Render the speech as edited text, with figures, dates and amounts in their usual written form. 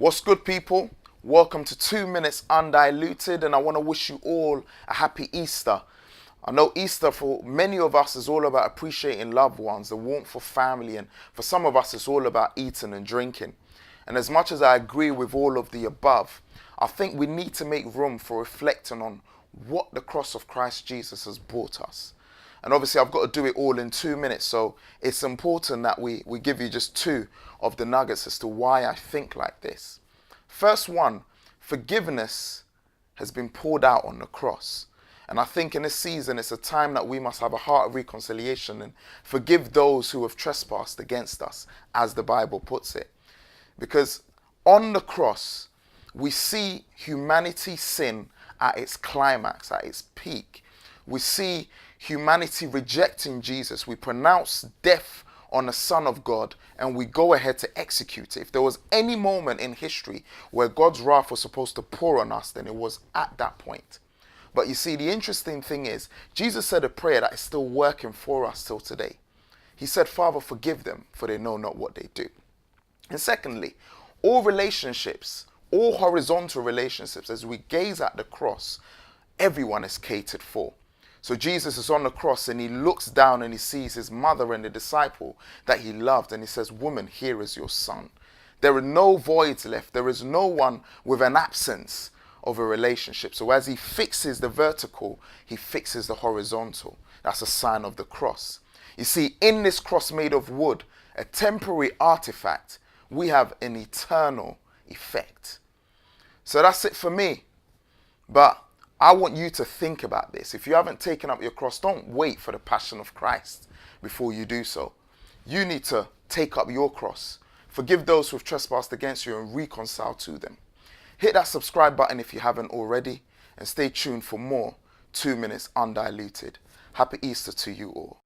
What's good, people? Welcome to 2 Minutes Undiluted, and I want to wish you all a happy Easter. I know Easter for many of us is all about appreciating loved ones, the warmth of family, and for some of us it's all about eating and drinking. And as much as I agree with all of the above, I think we need to make room for reflecting on what the cross of Christ Jesus has brought us. And obviously I've got to do it all in 2 minutes, so it's important that we give you just two of the nuggets as to why I think like this. First one, forgiveness has been poured out on the cross. And I think in this season it's a time that we must have a heart of reconciliation and forgive those who have trespassed against us, as the Bible puts it. Because on the cross, we see humanity sin at its climax, at its peak. We see humanity rejecting Jesus. We pronounce death on the Son of God and we go ahead to execute it. If there was any moment in history where God's wrath was supposed to pour on us, then it was at that point. But you see, the interesting thing is, Jesus said a prayer that is still working for us till today. He said, Father, forgive them, for they know not what they do. And secondly, all relationships, all horizontal relationships, as we gaze at the cross, everyone is catered for. So Jesus is on the cross and he looks down and he sees his mother and the disciple that he loved, and he says, woman, here is your son. There are no voids left. There is no one with an absence of a relationship. So as he fixes the vertical, he fixes the horizontal. That's a sign of the cross. You see, in this cross made of wood, a temporary artifact, we have an eternal effect. So that's it for me. But I want you to think about this. If you haven't taken up your cross, don't wait for the passion of Christ before you do so. You need to take up your cross. Forgive those who have trespassed against you and reconcile to them. Hit that subscribe button if you haven't already, and stay tuned for more 2 Minutes Undiluted. Happy Easter to you all.